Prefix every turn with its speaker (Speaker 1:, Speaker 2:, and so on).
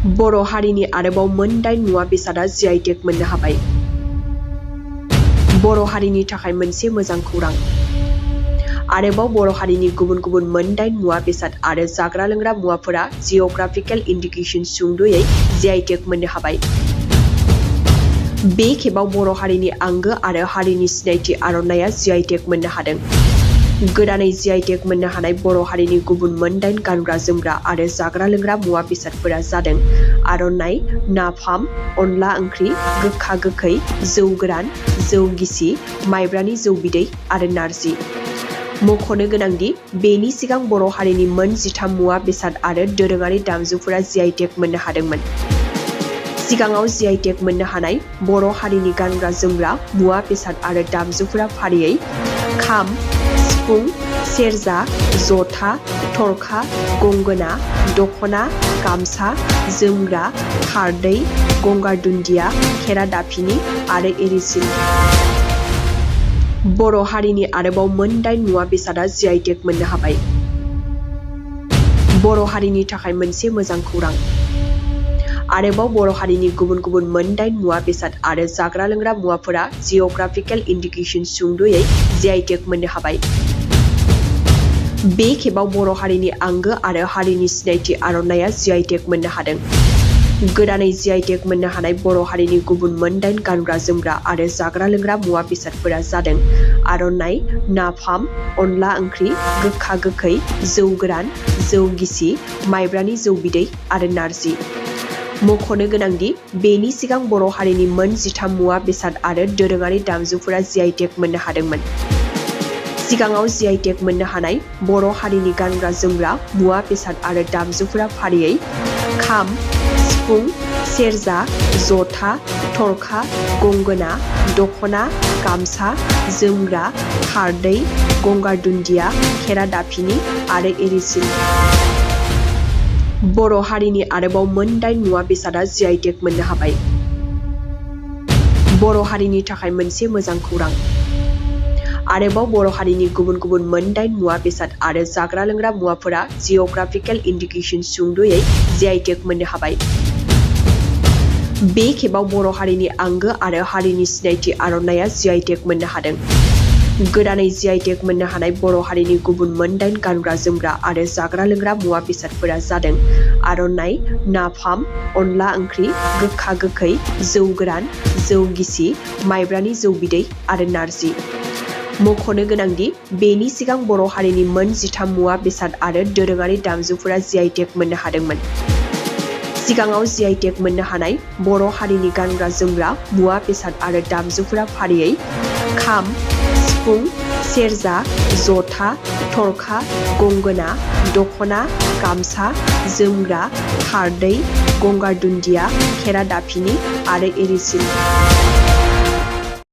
Speaker 1: बर' हारिनि आरोबाव मोन 8 मुवा बेसादा जि.आइ. टेग मोननो हाबाय। बर' हारिनि थाखाय मोनसे मोजां खौरां। आरोबाव बर' हारिनि गुबुन गुबुन मोन 8 मुवा बेसाद आरो जाग्रा लोंग्रा मुवाफोरा जिअग्राफिकेल इन्डिकेसन सुंद'यै जि.आइ. टेग मोननो हाबाय। बे खेबाव बर' हारिनि आंगो आरो हारिनि सिनायथि आर'नाइया जि.आइ. टेग मोननो हादों। गोदानै जि.आइ. टेग मोननो हानाय बर' हारिनि गुबुन मोन 8 गानग्रा जोमग्रा आरो जाग्रा लोंग्रा मुवा बेसादफोरा जादों आर'नाइ, नाफाम, अनला ओंख्रि, गोखा गोखै, जौ गोरान, जौ गिसि, माइब्रानि जौ बिदै आरो नारजि। मख'नो गोनांदि बेनि सिगां बर' हारिनि मोन 13 मुवा बेसाद आरो दोरोङारि दामजुफोरा जि.आइ. टेग मोननो हादोंमोन। सिगाङाव जि.आइ. टेग मोननो हानाय बर' हारिनि गानग्रा जोमग्रा मुवा बेसाद आरो दामजुफोरा फारियै खाम, सिफुं, सेरजा, जथा, थरखा, गंगोना, दख'ना, गामसा, जोमग्रा, खारदै, गंगार दुन्दिया, खेरादाफिनि आरो एरिसिन। बर' हारिनि आरोबाव मोन 8 मुवा बेसादा जि.आइ. टेग मोननो हाबाय। बर' हारिनि थाखाय मोनसे मोजां खौरां। आरोबाव बर' हारिनि गुबुन गुबुन मोन 8 मुवा बेसाद आरो जाग्रा लोंग्रा मुवाफोरा जिअग्राफिकेल इन्डिकेसन सुंद'यै जि.आइ. टेग मोननो हाबाय। बे खेबाव बर' हारिनि आंगो आरो हारिनि सिनायथि आर'नाइया जि.आइ. टेग मोननो हादों। गोदानै जि.आइ. टेग मोननो हानाय बर' हारिनि गुबुन मोन 8 गानग्रा जोमग्रा आरो जाग्रा लोंग्रा मुवा बेसादफोरा जादों आर'नाइ, नाफाम, अनला ओंख्रि, गोखा गोखै, जौ गोरान, जौ गिसि, माइब्रानि जौ बिदै आरो नारजि। मख'नो गोनांदि बेनि सिगां बर' हारिनि मोन 13 मुवा बेसाद आरो दोरोङारि दामजुफोरा जि.आइ. टेग मोननो हादोंमोन। सिगाङाव जि.आइ. टेग मोननो हानाय बर' हारिनि गानग्रा जोमग्रा मुवा बेसाद आरो दामजुफोरा फारियै खाम, सिफुं, सेरजा, जथा, थरखा, गंगोना, दख'ना, गामसा, जोमग्रा, खारदै, गंगार दुन्दिया, खेरादाफिनि आरो एरिसिन। बर' हारिनि आरोबाव मोन 8 मुवा बेसादा जि.आइ. टेग मोननो हाबाय। बर' हारिनि थाखाय मोनसे मोजां खौरां। आरोबाव बर' हारिनि गुबुन गुबुन मोन 8 मुवा बेसाद आरो जाग्रा लोंग्रा मुवाफोरा जिअग्राफिकेल इन्डिकेसन सुंद'यै जि.आइ. टेग मोननो हाबाय। बे खेबाव बर' हारिनि आंगो आरो हारिनि सिनायथि आर'नाइया जि.आइ. टेग मोननो हादों। गोदानै जि.आइ. टेग मोननो हानाय बर' हारिनि गुबुन मोन 8 गानग्रा जोमग्रा आरो जाग्रा लोंग्रा मुवा बेसादफोरा जादों आर'नाइ, नाफाम, अनला ओंख्रि, गोखा गोखै, जौ गोरान, जौ गिसि, माइब्रानि जौ बिदै आरो नारजि। मख'नो गोनांदि बेनि सिगां बर' हारिनि मोन 13 मुवा बेसाद आरो दोरोङारि दामजुफोरा जि.आइ. टेग मोननो हादोंमोन। सिगाङाव जि.आइ. टेग मोननो हानाय बर' हारिनि गानग्रा जोमग्रा मुवा बेसाद आरो दामजुफोरा फारियै खाम, सिफुं, सेरजा, जथा, थरखा, गंगोना, दख'ना, गामसा, जोमग्रा, खारदै, गंगार दुन्दिया, खेरादाफिनि आरो एरिसिन।